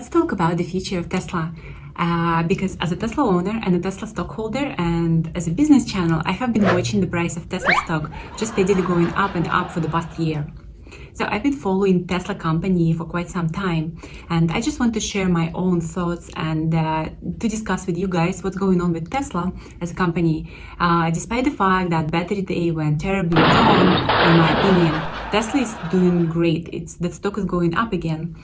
Let's talk about the future of Tesla. Because as a Tesla owner and a Tesla stockholder and as a business channel, I have been watching the price of Tesla stock just steadily going up and up for the past year. So I've been following Tesla company for quite some time, and I just want to share my own thoughts and to discuss with you guys what's going on with Tesla as a company. Despite the fact that battery day went terribly wrong, in my opinion, Tesla is doing great. The stock is going up again.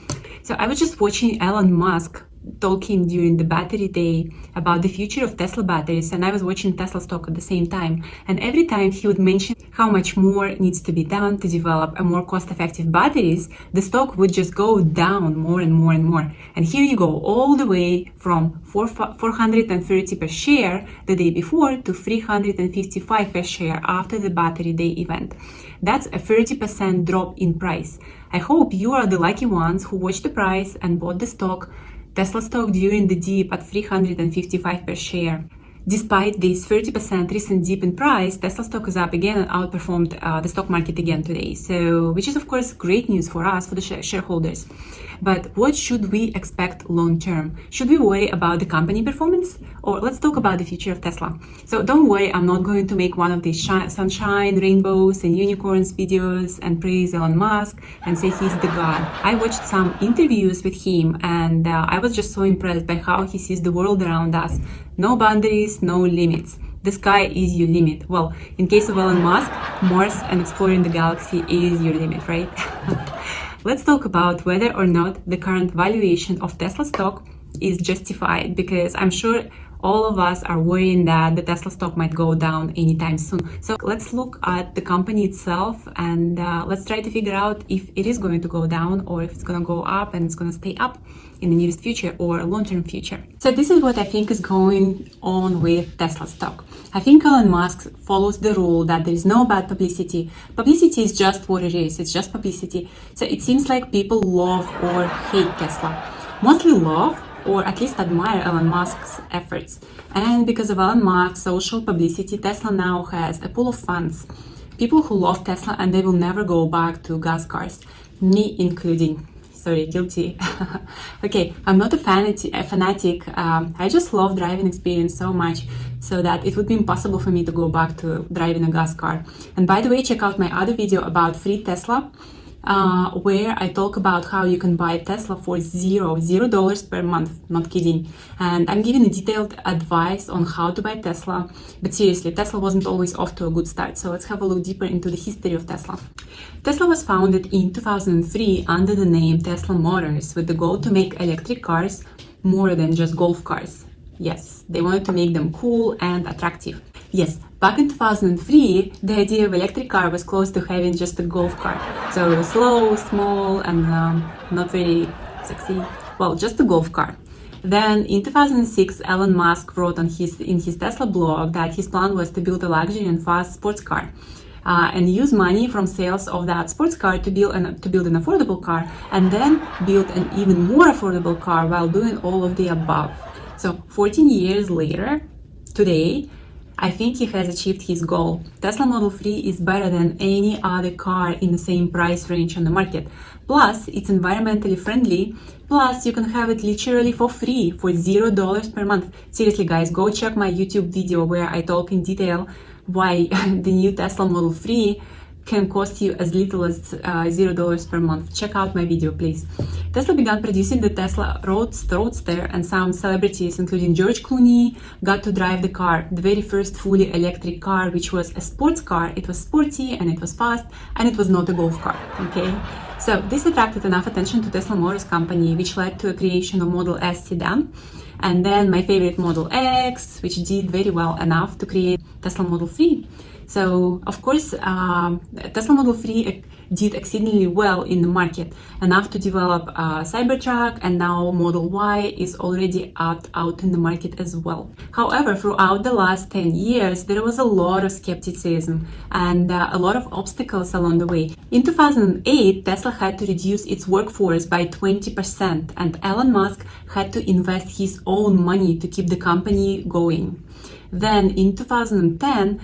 So I was just watching Elon Musk talking during the battery day about the future of Tesla batteries, and I was watching Tesla stock at the same time, and every time he would mention how much more needs to be done to develop a more cost-effective batteries, the stock would just go down more and more and more. And here you go, all the way from 430 per share the day before to 355 per share after the battery day event. That's a 30% drop in price. I hope you are the lucky ones who watched the price and bought the stock, Tesla stock, during the dip at 355 per share. Despite this 30% recent dip in price, Tesla stock is up again and outperformed the stock market again today. So, which is of course great news for us, for the shareholders. But what should we expect long term? Should we worry about the company performance? Or let's talk about the future of Tesla. So don't worry, I'm not going to make one of these sunshine, rainbows and unicorns videos and praise Elon Musk and say he's the god. I watched some interviews with him, and I was just so impressed by how he sees the world around us. No boundaries, no limits. The sky is your limit. Well, in case of Elon Musk, Mars and exploring the galaxy is your limit, right? Let's talk about whether or not the current valuation of Tesla stock is justified, because I'm sure all of us are worrying that the Tesla stock might go down anytime soon. So let's look at the company itself, and let's try to figure out if it is going to go down or if it's going to go up and it's going to stay up in the nearest future or long-term future. So this is what I think is going on with Tesla stock. I think Elon Musk follows the rule that there is no bad publicity. Publicity is just what it is. It's just publicity. So it seems like people love or hate Tesla. Mostly love, or at least admire Elon Musk's efforts. And because of Elon Musk's social publicity, Tesla now has a pool of fans. People who love Tesla and they will never go back to gas cars. Me including. Sorry, guilty. Okay, I'm not a fanatic. I just love driving experience so much so that it would be impossible for me to go back to driving a gas car. And by the way, check out my other video about free Tesla, where I talk about how you can buy Tesla for $0 per month, not kidding. And I'm giving a detailed advice on how to buy Tesla. But seriously, Tesla wasn't always off to a good start. So let's have a look deeper into the history of Tesla. Tesla was founded in 2003 under the name Tesla Motors, with the goal to make electric cars more than just golf cars. Yes, they wanted to make them cool and attractive. Yes, back in 2003, the idea of electric car was close to having just a golf car. So slow, small, and not very sexy. Well, just a golf car. Then in 2006, Elon Musk wrote in his Tesla blog that his plan was to build a luxury and fast sports car. And use money from sales of that sports car to build an affordable car, and then build an even more affordable car while doing all of the above. So 14 years later, today, I think he has achieved his goal. Tesla Model 3 is better than any other car in the same price range on the market. Plus, it's environmentally friendly. Plus, you can have it literally for free for $0 per month. Seriously, guys, go check my YouTube video where I talk in detail why the new Tesla Model 3 can cost you as little as $0 per month. Check out my video, please. Tesla began producing the Tesla Roadster, and some celebrities, including George Clooney, got to drive the car, the very first fully electric car, which was a sports car. It was sporty and it was fast, and it was not a golf car, okay? So this attracted enough attention to Tesla Motors company, which led to a creation of Model S sedan, and then my favorite Model X, which did very well enough to create Tesla Model 3. So, of course, Tesla Model 3 did exceedingly well in the market, enough to develop Cybertruck, and now Model Y is already out in the market as well. However, throughout the last 10 years, there was a lot of skepticism and a lot of obstacles along the way. In 2008, Tesla had to reduce its workforce by 20%, and Elon Musk had to invest his own money to keep the company going. Then, in 2010,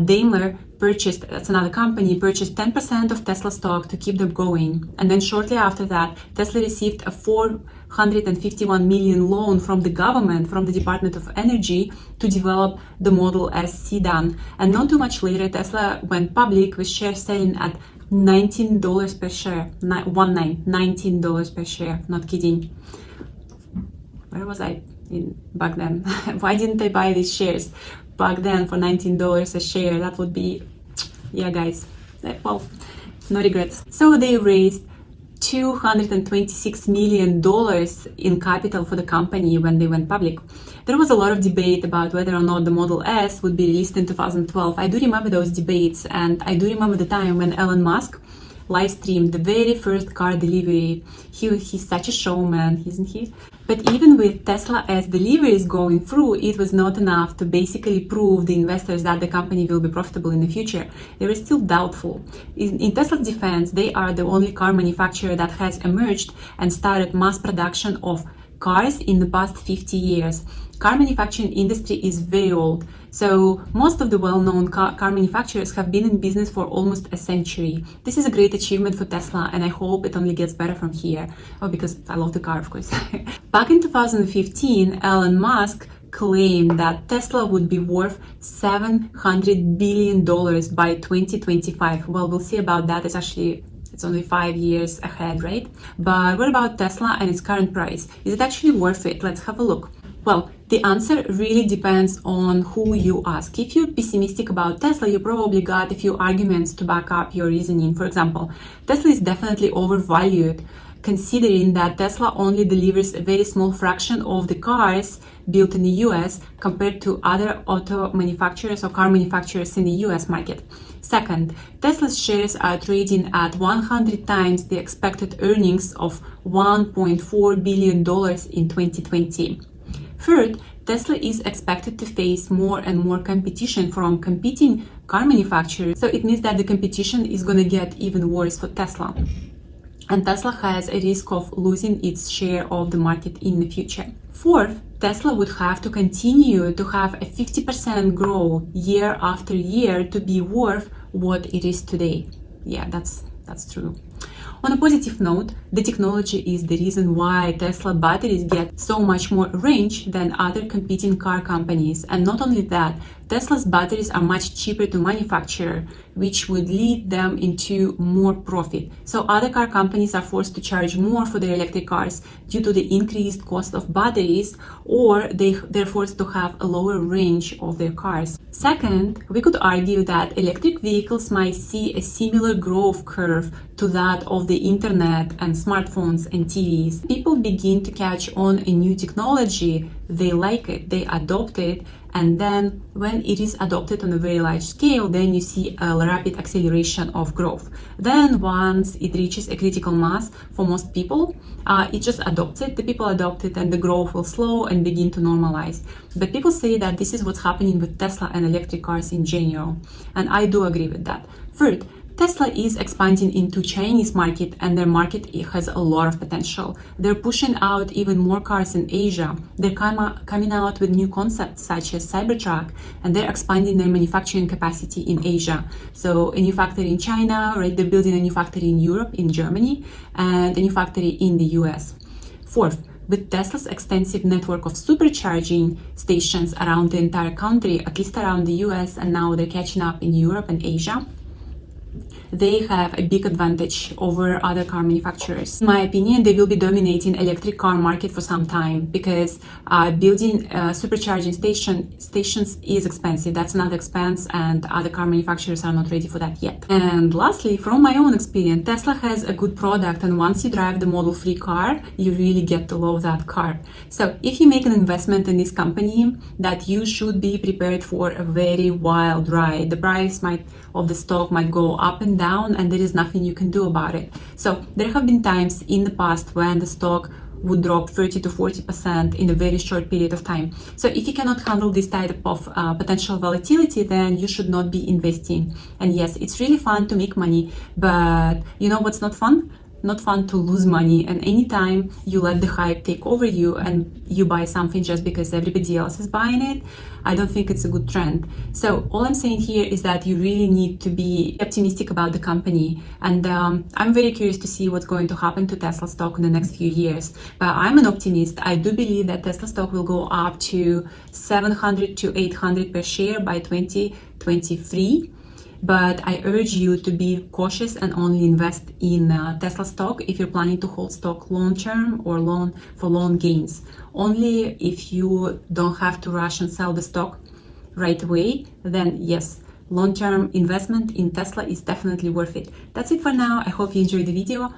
Daimler purchased, that's another company, purchased 10% of Tesla stock to keep them going. And then shortly after that, Tesla received a 451 million loan from the government, from the Department of Energy, to develop the Model S sedan. And not too much later, Tesla went public with shares selling at $19 per share. $19 per share, not kidding. Where was I back then? Why didn't I buy these shares back then for $19 a share? That would be, yeah, guys, well, no regrets. So they raised $226 million in capital for the company when they went public. There was a lot of debate about whether or not the Model S would be released in 2012. I do remember those debates, and I do remember the time when Elon Musk live streamed the very first car delivery. He's such a showman, isn't he? But even with Tesla S deliveries going through, it was not enough to basically prove the investors that the company will be profitable in the future. They were still doubtful. In Tesla's defense, they are the only car manufacturer that has emerged and started mass production of cars in the past 50 years. Car manufacturing industry is very old. So most of the well-known car manufacturers have been in business for almost a century. This is a great achievement for Tesla, and I hope it only gets better from here. Oh, because I love the car, of course. Back in 2015, Elon Musk claimed that Tesla would be worth $700 billion by 2025. Well, we'll see about that. It's only 5 years ahead, right? But what about Tesla and its current price? Is it actually worth it? Let's have a look. Well, the answer really depends on who you ask. If you're pessimistic about Tesla, you probably got a few arguments to back up your reasoning. For example, Tesla is definitely overvalued, considering that Tesla only delivers a very small fraction of the cars built in the US compared to other auto manufacturers or car manufacturers in the US market. Second, Tesla's shares are trading at 100 times the expected earnings of $1.4 billion in 2020. Third, Tesla is expected to face more and more competition from competing car manufacturers. So it means that the competition is going to get even worse for Tesla. And Tesla has a risk of losing its share of the market in the future. Fourth, Tesla would have to continue to have a 50% growth year after year to be worth what it is today. Yeah, that's true. On a positive note, the technology is the reason why Tesla batteries get so much more range than other competing car companies. And not only that, Tesla's batteries are much cheaper to manufacture, which would lead them into more profit. So other car companies are forced to charge more for their electric cars due to the increased cost of batteries, or they're forced to have a lower range of their cars. Second, we could argue that electric vehicles might see a similar growth curve to that of the internet and smartphones and TVs. People begin to catch on a new technology, they like it, they adopt it, and then when it is adopted on a very large scale, then you see a rapid acceleration of growth. Then once it reaches a critical mass for most people, it just adopts it, the people adopt it, and the growth will slow and begin to normalize. But people say that this is what's happening with Tesla and electric cars in general, and I do agree with that. Third, Tesla is expanding into Chinese market, and their market has a lot of potential. They're pushing out even more cars in Asia. They're coming out with new concepts such as Cybertruck, and they're expanding their manufacturing capacity in Asia. So a new factory in China, right? They're building a new factory in Europe, in Germany, and a new factory in the US. Fourth, with Tesla's extensive network of supercharging stations around the entire country, at least around the US, and now they're catching up in Europe and Asia, they have a big advantage over other car manufacturers. In my opinion, they will be dominating electric car market for some time, because building supercharging stations is expensive. That's another expense, and other car manufacturers are not ready for that yet. And lastly, from my own experience, Tesla has a good product, and once you drive the Model 3 car, you really get to love that car. So if you make an investment in this company, that you should be prepared for a very wild ride. The price of the stock might go up and down, and there is nothing you can do about it. So there have been times in the past when the stock would drop 30 to 40% in a very short period of time. So if you cannot handle this type of potential volatility, then you should not be investing. And yes, it's really fun to make money, but you know what's not fun? not fun to lose money. And anytime you let the hype take over you and you buy something just because everybody else is buying it, I don't think it's a good trend. So all I'm saying here is that you really need to be optimistic about the company. And I'm very curious to see what's going to happen to Tesla stock in the next few years. But I'm an optimist. I do believe that Tesla stock will go up to 700 to 800 per share by 2023. But I urge you to be cautious and only invest in Tesla stock if you're planning to hold stock long term or for long gains. Only if you don't have to rush and sell the stock right away, then yes, long-term investment in Tesla is definitely worth it. That's it for now. I hope you enjoyed the video.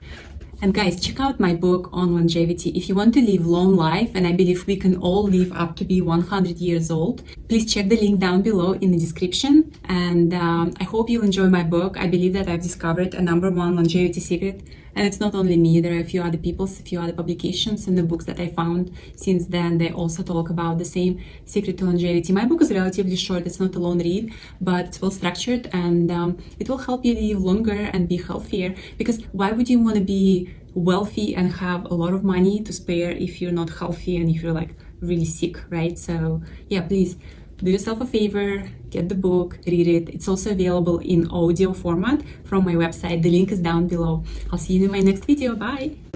And guys, check out my book on longevity. If you want to live long life, and I believe we can all live up to be 100 years old, please check the link down below in the description. And I hope you enjoy my book. I believe that I've discovered a #1 longevity secret. And it's not only me, there are a few other people, a few other publications and the books that I found since then. They also talk about the same secret to longevity. My book is relatively short, it's not a long read, but it's well structured, and it will help you live longer and be healthier. Because why would you want to be wealthy and have a lot of money to spare if you're not healthy and if you're like really sick, right? So yeah, please do yourself a favor, get the book, read it. It's also available in audio format from my website. The link is down below. I'll see you in my next video. Bye.